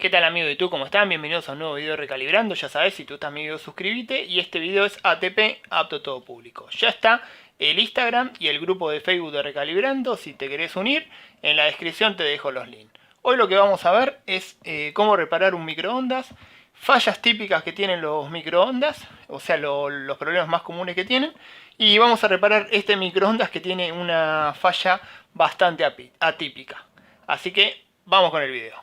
¿Qué tal amigos de YouTube? ¿Cómo están? Bienvenidos a un nuevo video de Recalibrando. Ya sabes, si tú estás en mi video, suscríbete. Y este video es ATP, apto a todo público. Ya está el Instagram y el grupo de Facebook de Recalibrando. Si te querés unir, en la descripción te dejo los links. Hoy lo que vamos a ver es cómo reparar un microondas, fallas típicas que tienen los microondas, o sea, los problemas más comunes que tienen. Y vamos a reparar este microondas que tiene una falla bastante atípica. Así que vamos con el video.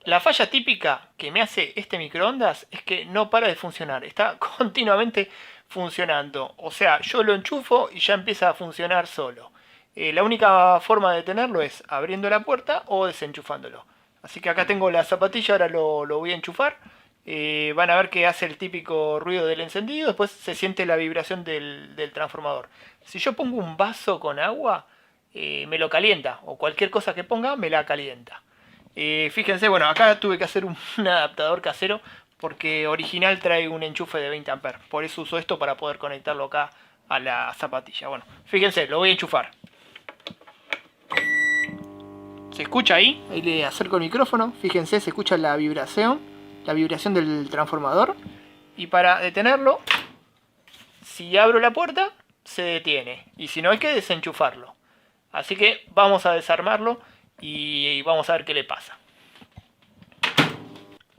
La falla típica que me hace este microondas es que no para de funcionar, está continuamente funcionando. O sea, yo lo enchufo y ya empieza a funcionar solo. La única forma de detenerlo es abriendo la puerta o desenchufándolo. Así que acá tengo la zapatilla, ahora lo voy a enchufar. Van a ver que hace el típico ruido del encendido, después se siente la vibración del transformador. Si yo pongo un vaso con agua, me lo calienta, o cualquier cosa que ponga me la calienta. Fíjense, bueno, acá tuve que hacer un adaptador casero porque original trae un enchufe de 20 amperes. Por eso uso esto para poder conectarlo acá a la zapatilla. Bueno, fíjense, lo voy a enchufar. ¿Se escucha ahí? Ahí le acerco el micrófono. Fíjense, se escucha la vibración del transformador. Y para detenerlo, si abro la puerta, se detiene. Y si no, hay que desenchufarlo. Así que vamos a desarmarlo y vamos a ver qué le pasa.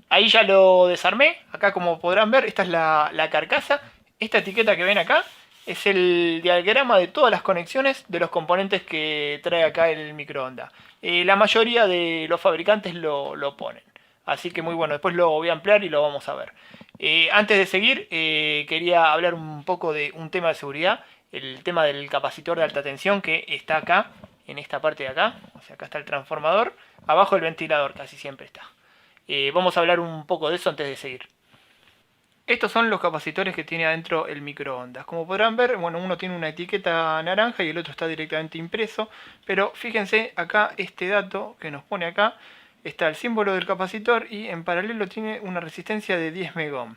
Ahí ya lo desarmé. Acá, como podrán ver, esta es la carcasa. Esta etiqueta que ven acá es el diagrama de todas las conexiones de los componentes que trae acá el microondas. La mayoría de los fabricantes lo ponen. Así que muy bueno, después lo voy a ampliar y lo vamos a ver. Antes de seguir, quería hablar un poco de un tema de seguridad. El tema del capacitor de alta tensión que está acá, en esta parte de acá. O sea, acá está el transformador. Abajo el ventilador casi siempre está. Vamos a hablar un poco de eso antes de seguir. Estos son los capacitores que tiene adentro el microondas. Como podrán ver, bueno, uno tiene una etiqueta naranja y el otro está directamente impreso. Pero fíjense acá este dato que nos pone acá. Está el símbolo del capacitor y en paralelo tiene una resistencia de 10 megohm.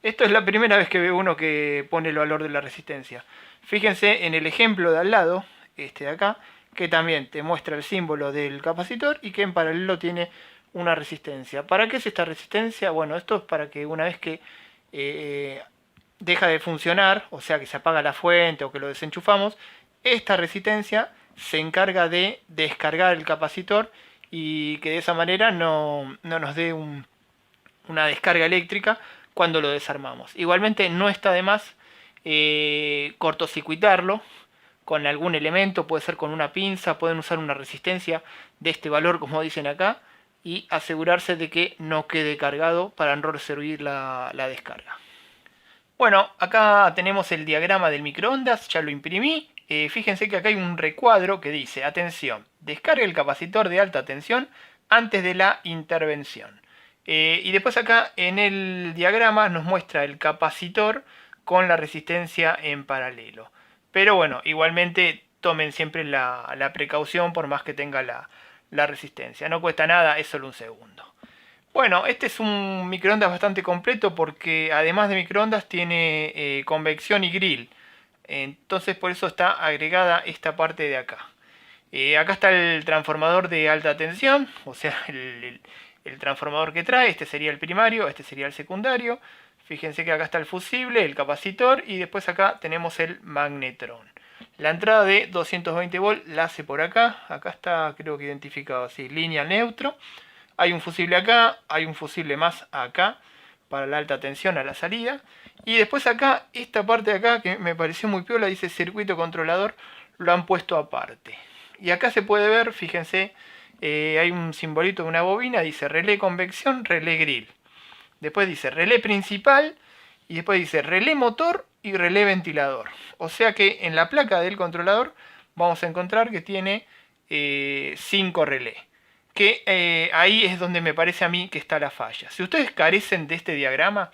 Esto es la primera vez que veo uno que pone el valor de la resistencia. Fíjense en el ejemplo de al lado, este de acá, que también te muestra el símbolo del capacitor y que en paralelo tiene una resistencia. ¿Para qué es esta resistencia? Bueno, esto es para que una vez que deja de funcionar, o sea que se apaga la fuente o que lo desenchufamos, esta resistencia se encarga de descargar el capacitor y que de esa manera no nos dé una descarga eléctrica cuando lo desarmamos. Igualmente no está de más cortocircuitarlo con algún elemento, puede ser con una pinza, pueden usar una resistencia de este valor como dicen acá y asegurarse de que no quede cargado para no recibir la descarga. Bueno, acá tenemos el diagrama del microondas, ya lo imprimí. Fíjense que acá hay un recuadro que dice, atención, descargue el capacitor de alta tensión antes de la intervención. Y después acá en el diagrama nos muestra el capacitor con la resistencia en paralelo. Pero bueno, igualmente tomen siempre la precaución por más que tenga la resistencia. No cuesta nada, es solo un segundo. Bueno, este es un microondas bastante completo porque además de microondas tiene convección y grill. Entonces por eso está agregada esta parte de acá. Acá está el transformador de alta tensión, o sea, el transformador que trae. Este sería el primario, este sería el secundario. Fíjense que acá está el fusible, el capacitor y después acá tenemos el magnetrón. La entrada de 220 volt la hace por acá. Acá está, creo que identificado así, línea neutro. Hay un fusible acá, hay un fusible más acá para la alta tensión a la salida. Y después acá, esta parte de acá que me pareció muy piola, dice circuito controlador, lo han puesto aparte. Y acá se puede ver, fíjense, hay un simbolito de una bobina, dice relé convección, relé grill. Después dice relé principal y después dice relé motor y relé ventilador. O sea que en la placa del controlador vamos a encontrar que tiene 5 relés. Que ahí es donde me parece a mí que está la falla. Si ustedes carecen de este diagrama,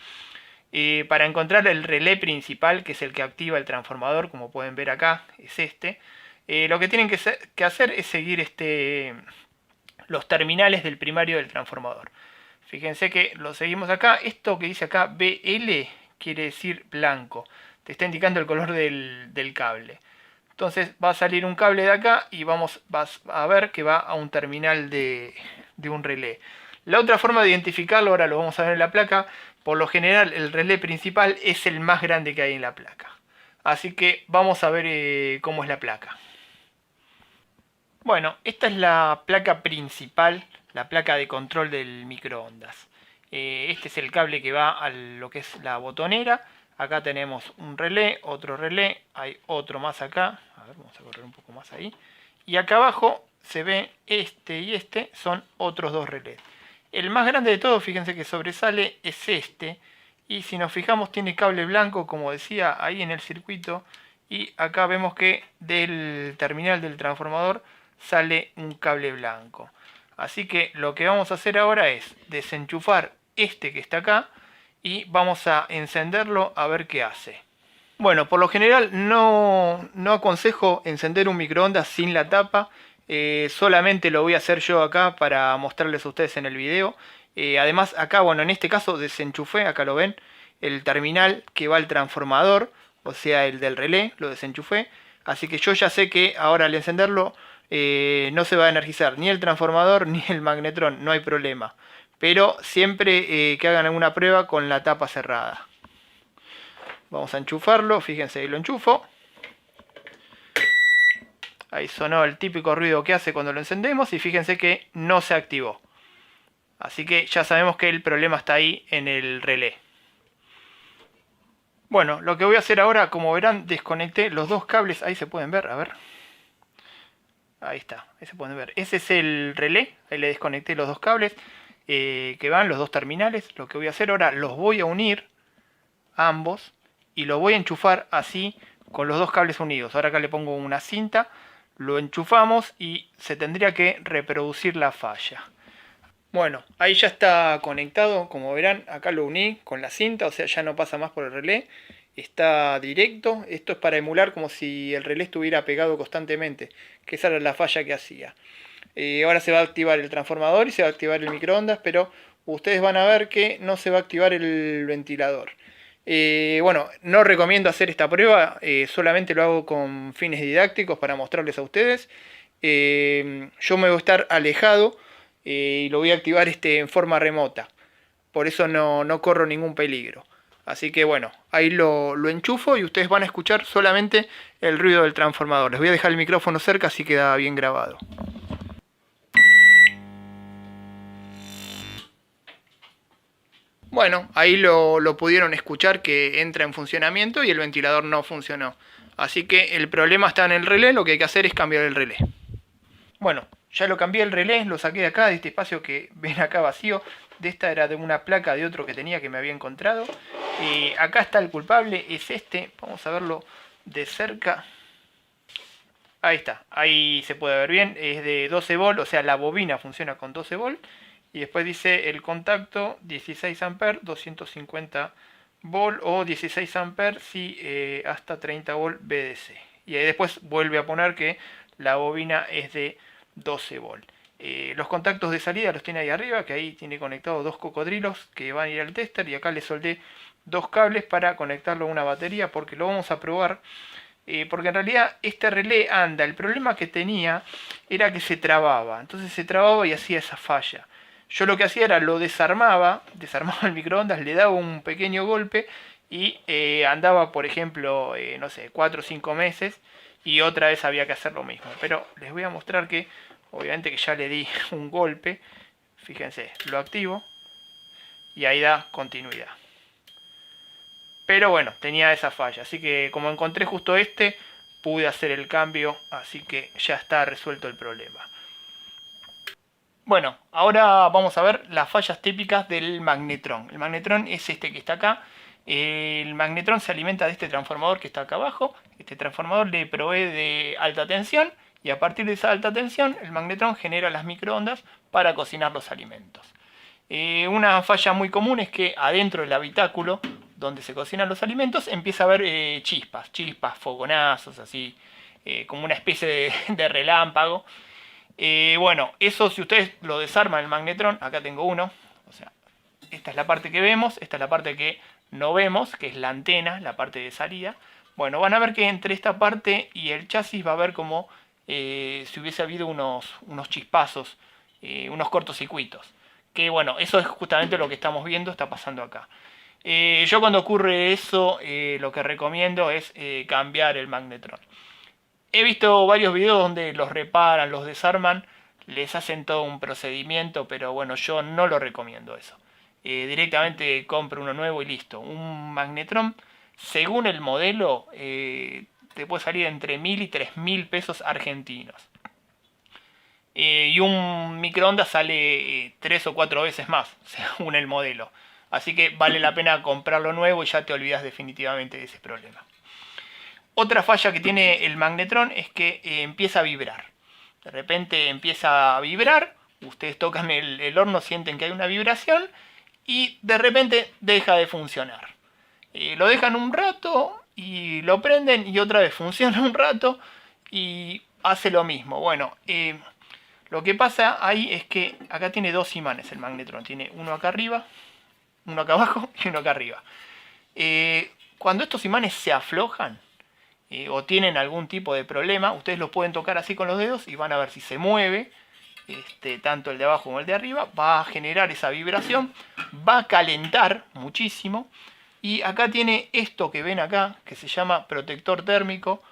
para encontrar el relé principal, que es el que activa el transformador, como pueden ver acá, es este, lo que tienen que hacer es seguir los terminales del primario del transformador. Fíjense que lo seguimos acá. Esto que dice acá BL quiere decir blanco. Te está indicando el color del cable. Entonces va a salir un cable de acá y vas a ver que va a un terminal de de un relé. La otra forma de identificarlo, ahora lo vamos a ver en la placa, por lo general el relé principal es el más grande que hay en la placa. Así que vamos a ver cómo es la placa. Bueno, esta es la placa principal, la placa de control del microondas. Este es el cable que va a lo que es la botonera. Acá tenemos un relé, hay otro más acá. A ver, vamos a correr un poco más ahí. Y acá abajo se ve este y este, son otros dos relés. El más grande de todos, fíjense que sobresale, es este. Y si nos fijamos tiene cable blanco, como decía, ahí en el circuito. Y acá vemos que del terminal del transformador sale un cable blanco. Así que lo que vamos a hacer ahora es desenchufar este que está acá y vamos a encenderlo a ver qué hace. Bueno, por lo general no aconsejo encender un microondas sin la tapa. Solamente lo voy a hacer yo acá para mostrarles a ustedes en el video. Además acá, bueno, en este caso desenchufé, acá lo ven, el terminal que va al transformador, o sea el del relé, lo desenchufé. Así que yo ya sé que ahora al encenderlo no se va a energizar ni el transformador ni el magnetrón, no hay problema. Pero siempre que hagan alguna prueba con la tapa cerrada. Vamos a enchufarlo, fíjense, ahí lo enchufo. Ahí sonó el típico ruido que hace cuando lo encendemos y fíjense que no se activó. Así que ya sabemos que el problema está ahí en el relé. Bueno, lo que voy a hacer ahora, como verán, desconecté los dos cables, ahí se pueden ver, a ver. Ahí está, ahí se pueden ver. Ese es el relé, ahí le desconecté los dos cables que van, los dos terminales. Lo que voy a hacer ahora, los voy a unir ambos y lo voy a enchufar así con los dos cables unidos. Ahora acá le pongo una cinta, lo enchufamos y se tendría que reproducir la falla. Bueno, ahí ya está conectado, como verán, acá lo uní con la cinta, o sea ya no pasa más por el relé. Está directo, esto es para emular como si el relé estuviera pegado constantemente, que esa era la falla que hacía. Ahora se va a activar el transformador y se va a activar el microondas, pero ustedes van a ver que no se va a activar el ventilador. Bueno, no recomiendo hacer esta prueba, solamente lo hago con fines didácticos para mostrarles a ustedes. Yo me voy a estar alejado y lo voy a activar en forma remota, por eso no corro ningún peligro. Así que bueno, ahí lo enchufo y ustedes van a escuchar solamente el ruido del transformador. Les voy a dejar el micrófono cerca así queda bien grabado. Bueno, ahí lo pudieron escuchar que entra en funcionamiento y el ventilador no funcionó. Así que el problema está en el relé, lo que hay que hacer es cambiar el relé. Bueno, ya lo cambié el relé, lo saqué de acá, de este espacio que ven acá vacío. De esta era de una placa de otro que tenía que me había encontrado. Acá está el culpable, es este. Vamos a verlo de cerca. Ahí está, ahí se puede ver bien. Es de 12 volt, o sea la bobina funciona con 12 volt. Y después dice el contacto 16 amperes, 250 volt o 16 amperes si hasta 30 volt BDC. Y ahí después vuelve a poner que la bobina es de 12 volt. Los contactos de salida los tiene ahí arriba, que ahí tiene conectados dos cocodrilos que van a ir al tester. Y acá le soldé dos cables para conectarlo a una batería porque lo vamos a probar. Porque en realidad este relé anda. El problema que tenía era que se trababa. Entonces se trababa y hacía esa falla. Yo lo que hacía era lo desarmaba el microondas, le daba un pequeño golpe y andaba, por ejemplo, no sé, 4 o 5 meses y otra vez había que hacer lo mismo. Pero les voy a mostrar que, obviamente que ya le di un golpe, fíjense, lo activo y ahí da continuidad. Pero bueno, tenía esa falla, así que como encontré justo pude hacer el cambio, así que ya está resuelto el problema. Bueno, ahora vamos a ver las fallas típicas del magnetrón. El magnetrón es este que está acá. El magnetrón se alimenta de este transformador que está acá abajo. Este transformador le provee de alta tensión y a partir de esa alta tensión el magnetrón genera las microondas para cocinar los alimentos. Una falla muy común es que adentro del habitáculo donde se cocinan los alimentos empieza a haber chispas, fogonazos, así como una especie de relámpago. Bueno, eso si ustedes lo desarman el magnetrón, acá tengo uno, o sea, esta es la parte que vemos, esta es la parte que no vemos, que es la antena, la parte de salida. Bueno, van a ver que entre esta parte y el chasis va a haber como si hubiese habido unos chispazos unos cortocircuitos. Que bueno, eso es justamente lo que estamos viendo, está pasando acá. Yo cuando ocurre eso, lo que recomiendo es cambiar el magnetron. He visto varios videos donde los reparan, los desarman, les hacen todo un procedimiento, pero bueno, yo no lo recomiendo eso. Directamente compro uno nuevo y listo. Un magnetron, según el modelo, te puede salir entre 1.000 y 3.000 pesos argentinos. Y un microondas sale 3 o 4 veces más, según el modelo. Así que vale la pena comprarlo nuevo y ya te olvidas definitivamente de ese problema. Otra falla que tiene el magnetron es que empieza a vibrar. De repente empieza a vibrar, ustedes tocan el horno, sienten que hay una vibración y de repente deja de funcionar. Lo dejan un rato y lo prenden y otra vez funciona un rato y hace lo mismo. Bueno, lo que pasa ahí es que acá tiene dos imanes el magnetron. Tiene uno acá arriba, uno acá abajo y uno acá arriba. Cuando estos imanes se aflojan o tienen algún tipo de problema, ustedes los pueden tocar así con los dedos y van a ver si se mueve. Tanto el de abajo como el de arriba, va a generar esa vibración, va a calentar muchísimo. Y acá tiene esto que ven acá, que se llama protector térmico,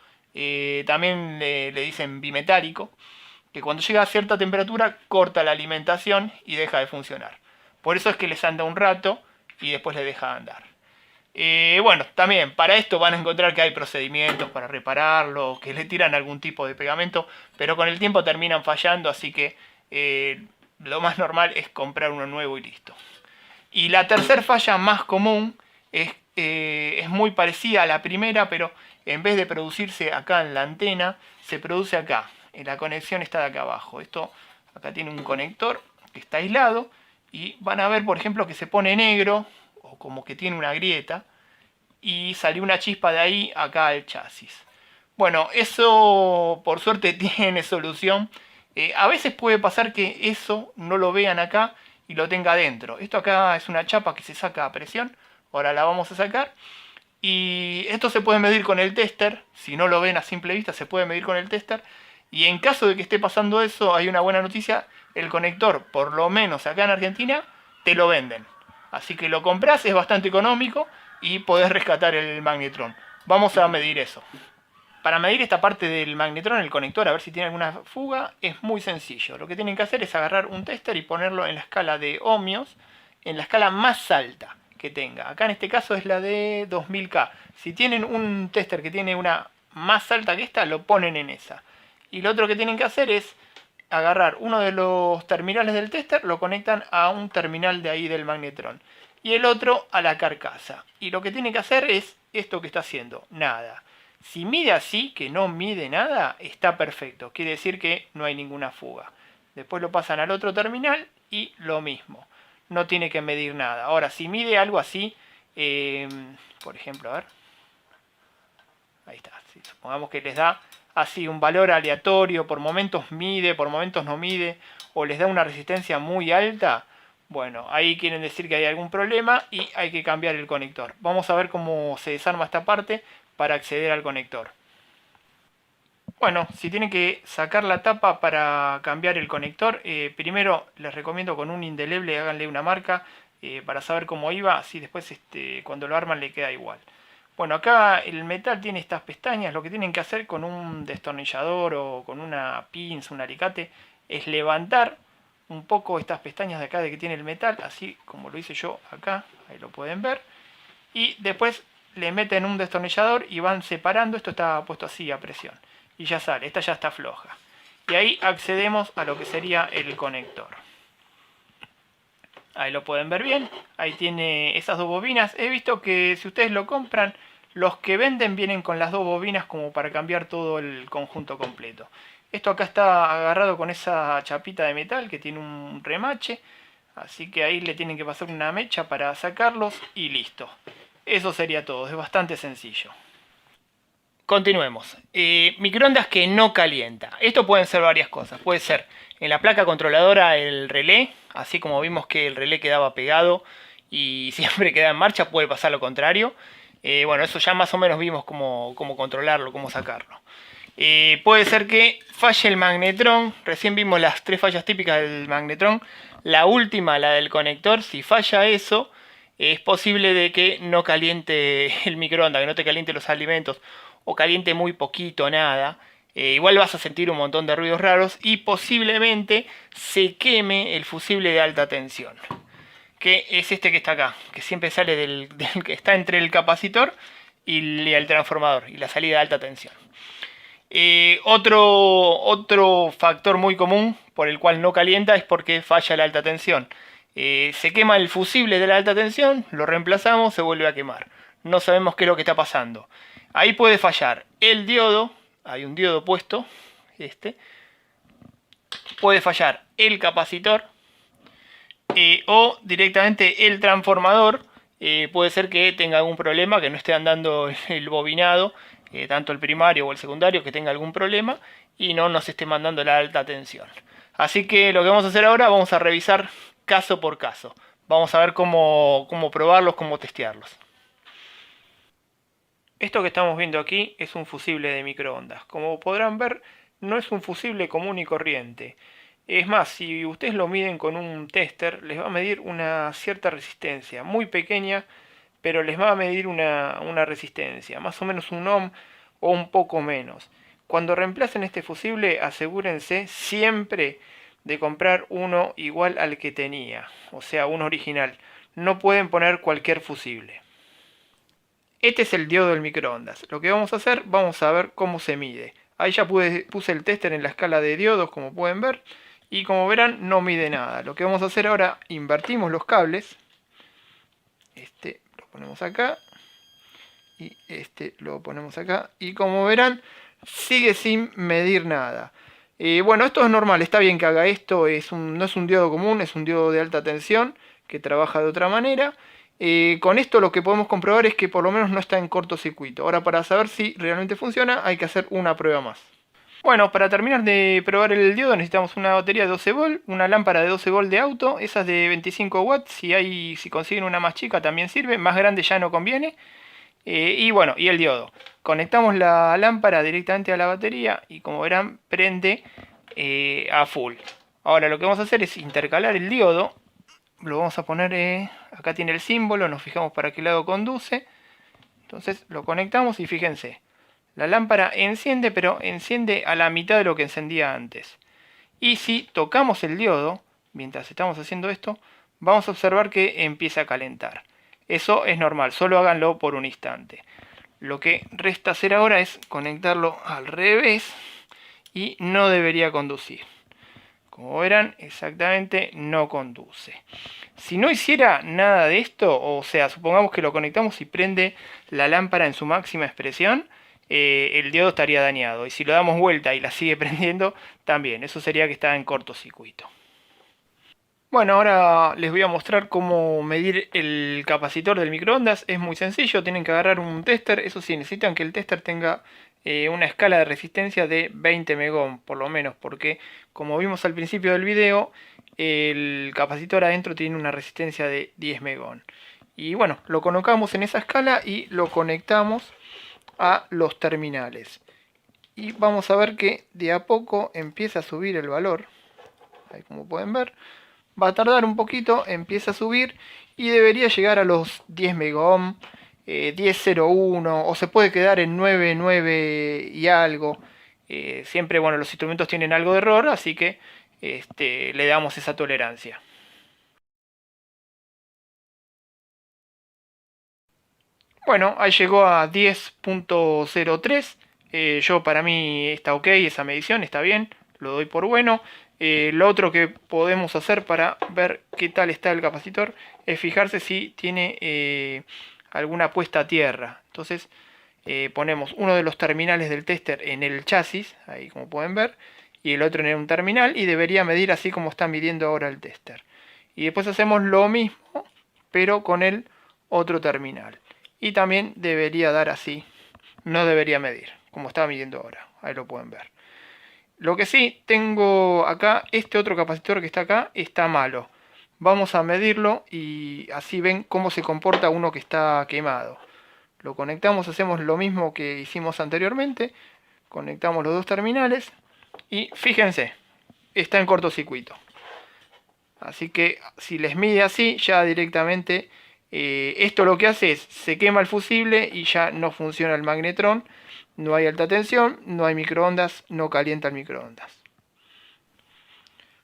también le dicen bimetálico, que cuando llega a cierta temperatura corta la alimentación y deja de funcionar. Por eso es que les anda un rato y después les deja de andar. Bueno, también para esto van a encontrar que hay procedimientos para repararlo, que le tiran algún tipo de pegamento, pero con el tiempo terminan fallando, así que lo más normal es comprar uno nuevo y listo. Y la tercera falla más común es muy parecida a la primera, pero en vez de producirse acá en la antena, se produce acá. La conexión está de acá abajo. Esto acá tiene un conector que está aislado y van a ver, por ejemplo, que se pone negro o como que tiene una grieta y salió una chispa de ahí acá al chasis. Bueno, eso por suerte tiene solución. A veces puede pasar que eso no lo vean acá y lo tenga adentro. Esto acá es una chapa que se saca a presión. Ahora la vamos a sacar. Y esto se puede medir con el tester. Si no lo ven a simple vista, se puede medir con el tester. Y en caso de que esté pasando eso, hay una buena noticia. El conector, por lo menos acá en Argentina, te lo venden. Así que lo compras, es bastante económico y podés rescatar el magnetron. Vamos a medir eso. Para medir esta parte del magnetron, el conector, a ver si tiene alguna fuga, es muy sencillo. Lo que tienen que hacer es agarrar un tester y ponerlo en la escala de ohmios, en la escala más alta que tenga. Acá en este caso es la de 2000K. Si tienen un tester que tiene una más alta que esta, lo ponen en esa. Y lo otro que tienen que hacer es agarrar uno de los terminales del tester, lo conectan a un terminal de ahí del magnetron. Y el otro a la carcasa. Y lo que tienen que hacer es esto que está haciendo, nada. Si mide así, que no mide nada, está perfecto. Quiere decir que no hay ninguna fuga. Después lo pasan al otro terminal y lo mismo. No tiene que medir nada. Ahora, si mide algo así, por ejemplo, a ver. Ahí está. Sí, supongamos que les da así un valor aleatorio. Por momentos mide, por momentos no mide. O les da una resistencia muy alta. Bueno, ahí quieren decir que hay algún problema y hay que cambiar el conector. Vamos a ver cómo se desarma esta parte para acceder al conector. Bueno, si tienen que sacar la tapa para cambiar el conector, primero les recomiendo con un indeleble háganle una marca para saber cómo iba, así después cuando lo arman le queda igual. Bueno, acá el metal tiene estas pestañas, lo que tienen que hacer con un destornillador o con una pinza, un alicate, es levantar un poco estas pestañas de acá de que tiene el metal, así como lo hice yo acá, ahí lo pueden ver, y después le meten un destornillador y van separando. Esto está puesto así a presión y ya sale, esta ya está floja y ahí accedemos a lo que sería el conector. Ahí lo pueden ver bien, ahí tiene esas dos bobinas. He visto que si ustedes lo compran, los que venden vienen con las dos bobinas como para cambiar todo el conjunto completo. Esto acá está agarrado con esa chapita de metal que tiene un remache, así que ahí le tienen que pasar una mecha para sacarlos y listo. Eso sería todo, es bastante sencillo. Continuemos. Microondas que no calienta. Esto pueden ser varias cosas. Puede ser en la placa controladora el relé, así como vimos que el relé quedaba pegado y siempre queda en marcha, puede pasar lo contrario. Bueno, eso ya más o menos vimos cómo controlarlo, cómo sacarlo. Puede ser que falle el magnetrón. Recién vimos las 3 fallas típicas del magnetrón. La última, la del conector, si falla eso, es posible de que no caliente el microondas, que no te caliente los alimentos, o caliente muy poquito, nada. Igual vas a sentir un montón de ruidos raros y posiblemente se queme el fusible de alta tensión, que es este que está acá, que siempre sale del que está entre el capacitor y el transformador y la salida de alta tensión. Otro factor muy común por el cual no calienta es porque falla la alta tensión. Se quema el fusible de la alta tensión, lo reemplazamos, se vuelve a quemar. No sabemos qué es lo que está pasando. Ahí puede fallar el diodo, hay un diodo puesto, puede fallar el capacitor, o directamente el transformador. Puede ser que tenga algún problema, que no esté andando el bobinado, tanto el primario o el secundario, que tenga algún problema y no nos esté mandando la alta tensión. Así que lo que vamos a hacer ahora, vamos a revisar caso por caso. Vamos a ver cómo probarlos, cómo testearlos. Esto que estamos viendo aquí es un fusible de microondas. Como podrán ver, no es un fusible común y corriente. Es más, si ustedes lo miden con un tester, les va a medir una cierta resistencia, muy pequeña, pero les va a medir una resistencia, más o menos un ohm o un poco menos. Cuando reemplacen este fusible, asegúrense siempre de comprar uno igual al que tenía, o sea, uno original. No pueden poner cualquier fusible. Este es el diodo del microondas. Lo que vamos a hacer, vamos a ver cómo se mide. Ahí ya puse el tester en la escala de diodos, como pueden ver. Y como verán, no mide nada. Lo que vamos a hacer ahora, invertimos los cables. Este lo ponemos acá. Y este lo ponemos acá. Y como verán, sigue sin medir nada. Bueno, esto es normal, está bien que haga esto. No es un diodo común, es un diodo de alta tensión que trabaja de otra manera. Con esto lo que podemos comprobar es que por lo menos no está en cortocircuito. Ahora, para saber si realmente funciona, hay que hacer una prueba más. Bueno, para terminar de probar el diodo necesitamos una batería de 12 volt, una lámpara de 12 volt de auto, esas de 25 watts, si consiguen una más chica también sirve, más grande ya no conviene. Y bueno, y el diodo. Conectamos la lámpara directamente a la batería y como verán prende a full. Ahora lo que vamos a hacer es intercalar el diodo. Lo vamos a poner, acá tiene el símbolo, nos fijamos para qué lado conduce. Entonces lo conectamos y fíjense. La lámpara enciende, pero enciende a la mitad de lo que encendía antes. Y si tocamos el diodo, mientras estamos haciendo esto, vamos a observar que empieza a calentar. Eso es normal, solo háganlo por un instante. Lo que resta hacer ahora es conectarlo al revés y no debería conducir. Como verán, exactamente no conduce. Si no hiciera nada de esto, o sea, supongamos que lo conectamos y prende la lámpara en su máxima expresión, el diodo estaría dañado. Y si lo damos vuelta y la sigue prendiendo, también. Eso sería que está en cortocircuito. Bueno, ahora les voy a mostrar cómo medir el capacitor del microondas. Es muy sencillo, tienen que agarrar un tester. Eso sí, necesitan que el tester tenga una escala de resistencia de 20 megohm, por lo menos, porque como vimos al principio del video, el capacitor adentro tiene una resistencia de 10 megohm. Y bueno, lo colocamos en esa escala y lo conectamos a los terminales. Y vamos a ver que de a poco empieza a subir el valor. Ahí como pueden ver. Va a tardar un poquito, empieza a subir y debería llegar a los 10 megohm, 10.01 o se puede quedar en 9.9 y algo. Siempre, bueno, los instrumentos tienen algo de error, así que le damos esa tolerancia. Bueno, ahí llegó a 10.03. Yo para mí está ok esa medición, está bien, lo doy por bueno. Lo otro que podemos hacer para ver qué tal está el capacitor es fijarse si tiene alguna puesta a tierra. Entonces ponemos uno de los terminales del tester en el chasis, ahí como pueden ver, y el otro en un terminal y debería medir así como está midiendo ahora el tester. Y después hacemos lo mismo, pero con el otro terminal. Y también debería dar así, no debería medir, como está midiendo ahora, ahí lo pueden ver. Lo que sí, tengo acá, este otro capacitor que está acá, está malo. Vamos a medirlo y así ven cómo se comporta uno que está quemado. Lo conectamos, hacemos lo mismo que hicimos anteriormente. Conectamos los dos terminales y fíjense, está en cortocircuito. Así que si les mide así, ya directamente esto lo que hace es, se quema el fusible y ya no funciona el magnetrón. No hay alta tensión, no hay microondas, no calienta el microondas.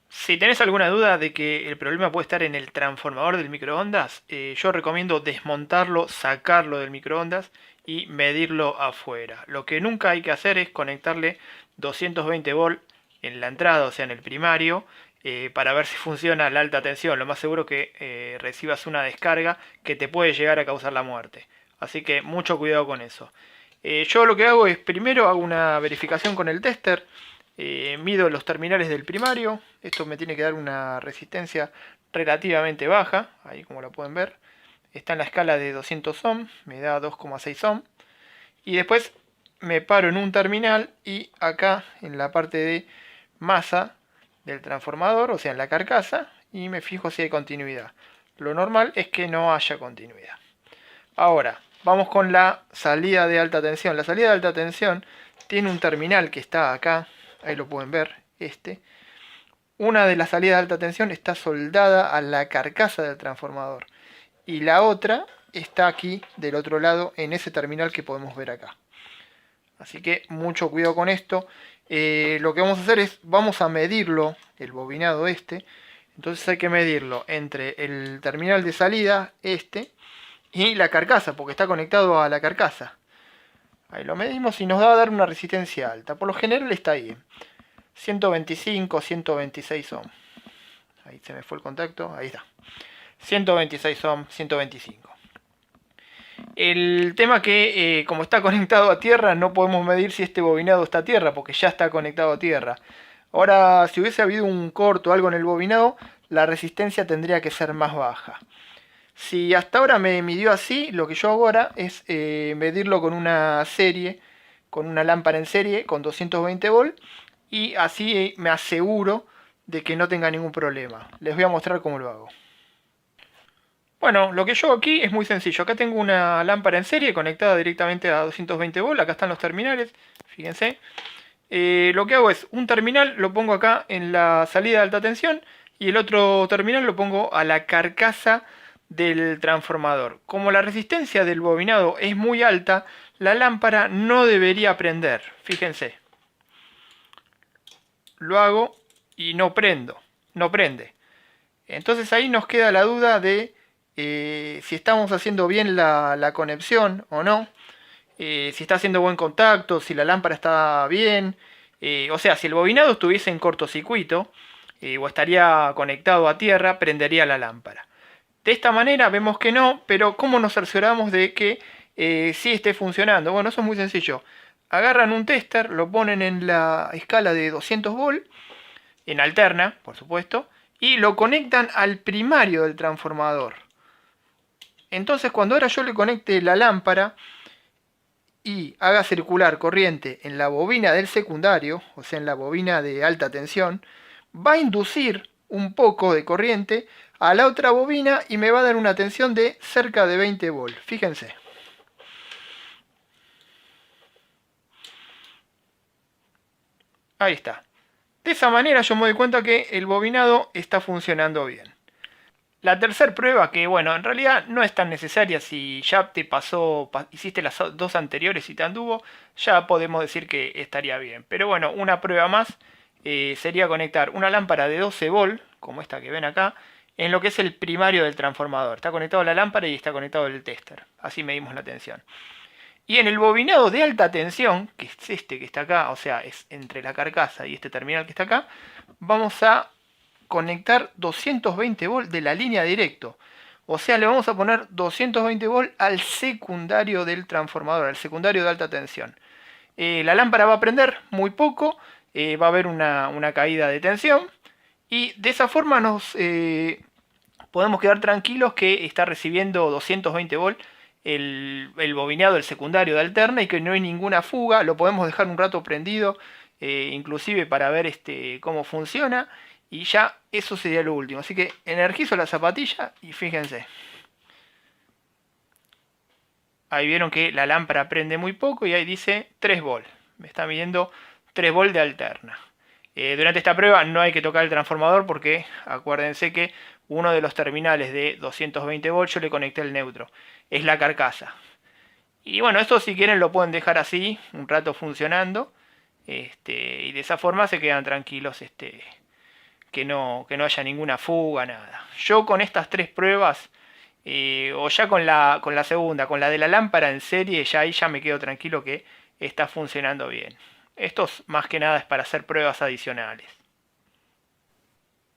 Si tenés alguna duda de que el problema puede estar en el transformador del microondas, yo recomiendo desmontarlo, sacarlo del microondas y medirlo afuera. Lo que nunca hay que hacer es conectarle 220 volt en la entrada, o sea en el primario, para ver si funciona la alta tensión. Lo más seguro que recibas una descarga que te puede llegar a causar la muerte. Así que mucho cuidado con eso. Yo lo que hago es primero hago una verificación con el tester. Mido los terminales del primario. Esto me tiene que dar una resistencia relativamente baja. Ahí como lo pueden ver. Está en la escala de 200 ohm. Me da 2,6 ohm. Y después me paro en un terminal. Y acá en la parte de masa del transformador, o sea en la carcasa. Y me fijo si hay continuidad. Lo normal es que no haya continuidad. Ahora, vamos con la salida de alta tensión. La salida de alta tensión tiene un terminal que está acá. Ahí lo pueden ver, una de las salidas de alta tensión está soldada a la carcasa del transformador y la otra está aquí del otro lado en ese terminal que podemos ver acá. Así que mucho cuidado con esto. Lo que vamos a hacer es, vamos a medirlo, el bobinado entonces hay que medirlo entre el terminal de salida y la carcasa, porque está conectado a la carcasa. Ahí lo medimos y nos va a dar una resistencia alta. Por lo general está ahí. 125, 126 ohm. Ahí se me fue el contacto. Ahí está. 126 ohm, 125. El tema que como está conectado a tierra no podemos medir si este bobinado está a tierra porque ya está conectado a tierra. Ahora si hubiese habido un corto o algo en el bobinado, la resistencia tendría que ser más baja. Si hasta ahora me midió así, lo que yo hago ahora es medirlo con una serie, con una lámpara en serie, con 220 volt, y así me aseguro de que no tenga ningún problema. Les voy a mostrar cómo lo hago. Bueno, lo que yo hago aquí es muy sencillo. Acá tengo una lámpara en serie conectada directamente a 220 volt, acá están los terminales, fíjense. Lo que hago es, un terminal lo pongo acá en la salida de alta tensión, y el otro terminal lo pongo a la carcasa del transformador. Como la resistencia del bobinado es muy alta, la lámpara no debería prender. Fíjense. Lo hago y no prende. Entonces ahí nos queda la duda de si estamos haciendo bien la conexión o no. Si está haciendo buen contacto, si la lámpara está bien. O sea, si el bobinado estuviese en cortocircuito o estaría conectado a tierra, prendería la lámpara. De esta manera vemos que no, pero ¿cómo nos cercioramos de que sí esté funcionando? Bueno, eso es muy sencillo. Agarran un tester, lo ponen en la escala de 200 volt, en alterna, por supuesto, y lo conectan al primario del transformador. Entonces, cuando ahora yo le conecte la lámpara y haga circular corriente en la bobina del secundario, o sea, en la bobina de alta tensión, va a inducir un poco de corriente a la otra bobina y me va a dar una tensión de cerca de 20 volt. Fíjense. Ahí está. De esa manera yo me doy cuenta que el bobinado está funcionando bien. La tercera prueba, que bueno, en realidad no es tan necesaria, si ya te pasó, hiciste las dos anteriores y te anduvo, ya podemos decir que estaría bien. Pero bueno, una prueba más sería conectar una lámpara de 12 volt, como esta que ven acá, en lo que es el primario del transformador. Está conectado a la lámpara y está conectado el tester. Así medimos la tensión. Y en el bobinado de alta tensión, que es este que está acá, o sea, es entre la carcasa y este terminal que está acá, vamos a conectar 220 volt de la línea directo. O sea, le vamos a poner 220 volt al secundario del transformador, al secundario de alta tensión. La lámpara va a prender muy poco, va a haber una caída de tensión. Y de esa forma nos podemos quedar tranquilos que está recibiendo 220 volt el bobinado del secundario de alterna y que no hay ninguna fuga. Lo podemos dejar un rato prendido, inclusive para ver cómo funciona. Y ya eso sería lo último. Así que energizo la zapatilla y fíjense. Ahí vieron que la lámpara prende muy poco y ahí dice 3 volt. Me está midiendo 3 volt de alterna. Durante esta prueba no hay que tocar el transformador porque acuérdense que uno de los terminales de 220 volts yo le conecté el neutro. Es la carcasa. Y bueno, esto si quieren lo pueden dejar así, un rato funcionando. Y de esa forma se quedan tranquilos, que no haya ninguna fuga, nada. Yo con estas 3 pruebas, o ya con la segunda, con la de la lámpara en serie, ya ahí ya me quedo tranquilo que está funcionando bien. Esto más que nada es para hacer pruebas adicionales.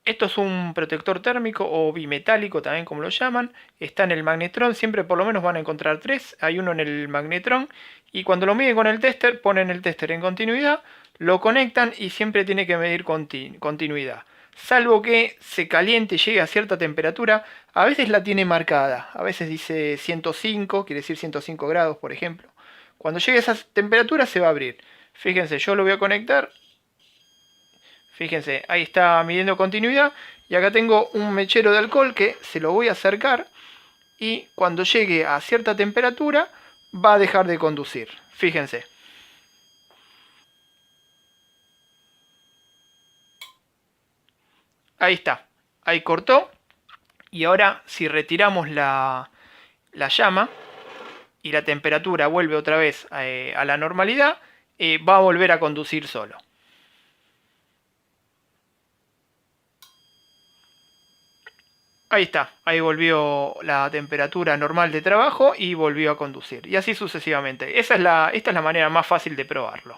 Esto es un protector térmico o bimetálico también como lo llaman. Está en el magnetrón, siempre por lo menos van a encontrar 3. Hay uno en el magnetrón y cuando lo miden con el tester ponen el tester en continuidad, lo conectan y siempre tiene que medir continuidad. Salvo que se caliente y llegue a cierta temperatura, a veces la tiene marcada. A veces dice 105, quiere decir 105 grados por ejemplo. Cuando llegue a esa temperatura se va a abrir. Fíjense, yo lo voy a conectar. Fíjense, ahí está midiendo continuidad. Y acá tengo un mechero de alcohol que se lo voy a acercar. Y cuando llegue a cierta temperatura va a dejar de conducir. Fíjense. Ahí está. Ahí cortó. Y ahora si retiramos la llama y la temperatura vuelve otra vez a la normalidad, va a volver a conducir solo. Ahí está, ahí volvió la temperatura normal de trabajo y volvió a conducir. Y así sucesivamente. Esta es la manera más fácil de probarlo.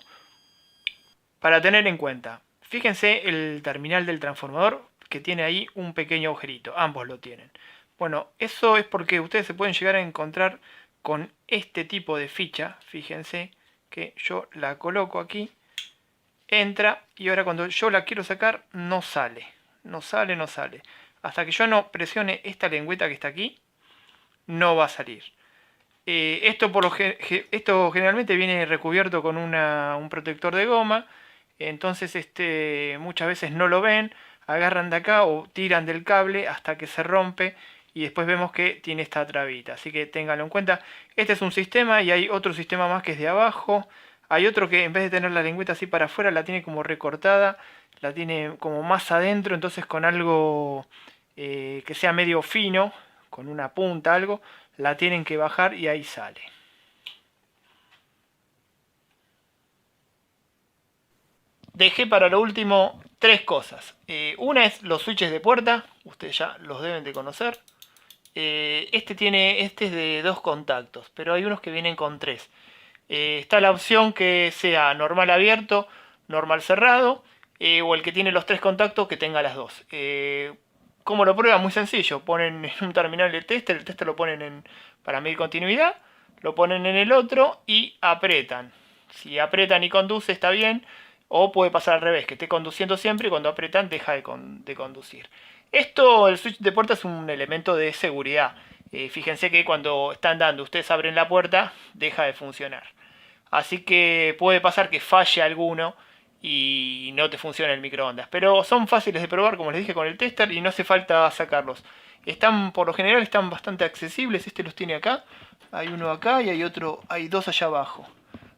Para tener en cuenta, fíjense el terminal del transformador que tiene ahí un pequeño agujerito. Ambos lo tienen. Bueno, eso es porque ustedes se pueden llegar a encontrar con este tipo de ficha. Fíjense que yo la coloco aquí, entra y ahora cuando yo la quiero sacar no sale. No sale, no sale. Hasta que yo no presione esta lengüeta que está aquí, no va a salir. Esto generalmente viene recubierto con un protector de goma. Entonces muchas veces no lo ven, agarran de acá o tiran del cable hasta que se rompe y después vemos que tiene esta trabita. Así que ténganlo en cuenta. Este es un sistema y hay otro sistema más que es de abajo. Hay otro que en vez de tener la lengüeta así para afuera la tiene como recortada, la tiene como más adentro, entonces con algo que sea medio fino, con una punta, algo, la tienen que bajar y ahí sale. Dejé para lo último 3 cosas. Una es los switches de puerta, ustedes ya los deben de conocer. Este es de 2 contactos, pero hay unos que vienen con 3. Está la opción que sea normal abierto, normal cerrado, o el que tiene los 3 contactos que tenga las dos. ¿Cómo lo prueban? Muy sencillo. Ponen en un terminal el tester lo ponen para medir continuidad, lo ponen en el otro y apretan. Si apretan y conduce está bien, o puede pasar al revés, que esté conduciendo siempre y cuando apretan deja de conducir. El switch de puerta es un elemento de seguridad. Fíjense que cuando están dando, ustedes abren la puerta, deja de funcionar. Así que puede pasar que falle alguno y no te funciona el microondas. Pero son fáciles de probar, como les dije, con el tester y no hace falta sacarlos. Por lo general están bastante accesibles. Este los tiene acá, hay uno acá y hay 2 allá abajo.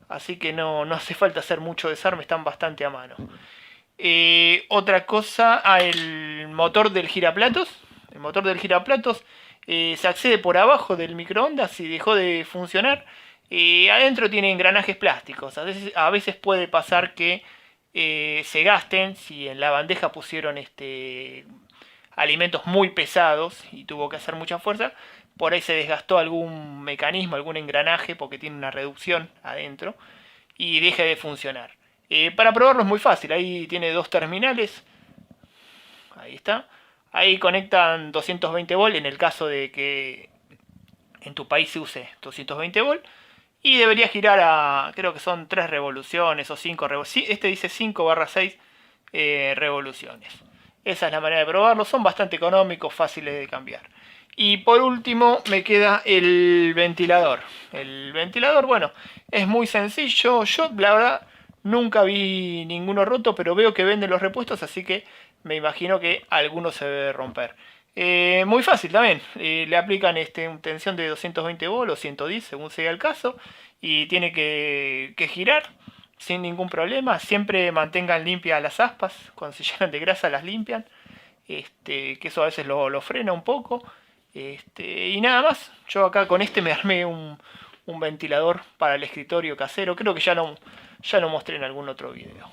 Así que no hace falta hacer mucho desarme, están bastante a mano. Otra cosa, el motor del giraplatos. El motor del giraplatos se accede por abajo del microondas y dejó de funcionar. Adentro tiene engranajes plásticos. A veces puede pasar que se gasten si en la bandeja pusieron alimentos muy pesados y tuvo que hacer mucha fuerza. Por ahí se desgastó algún mecanismo, algún engranaje porque tiene una reducción adentro y deje de funcionar. Para probarlo es muy fácil. Ahí tiene 2 terminales. Ahí está. Ahí conectan 220 volt en el caso de que en tu país se use 220 volt. Y debería girar creo que son 3 revoluciones o 5 revoluciones. Este dice 5/6 revoluciones. Esa es la manera de probarlo. Son bastante económicos, fáciles de cambiar. Y por último me queda el ventilador. El ventilador, bueno, es muy sencillo. Yo la verdad nunca vi ninguno roto, pero veo que venden los repuestos, así que me imagino que alguno se debe romper. Muy fácil también. Le aplican una tensión de 220 volts o 110 según sea el caso. Y tiene que girar. sin ningún problema. Siempre mantengan limpias las aspas, cuando se llenan de grasa las limpian, que eso a veces lo frena un poco. Y nada más, yo acá con me armé un ventilador para el escritorio casero, creo que ya lo mostré en algún otro video.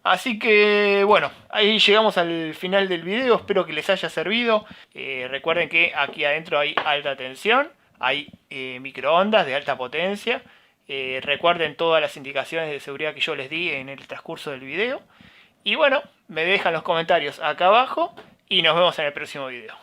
Así que bueno, ahí llegamos al final del video, espero que les haya servido. Recuerden que aquí adentro hay alta tensión, hay microondas de alta potencia. Recuerden todas las indicaciones de seguridad que yo les di en el transcurso del video. Y bueno, me dejan los comentarios acá abajo y nos vemos en el próximo video.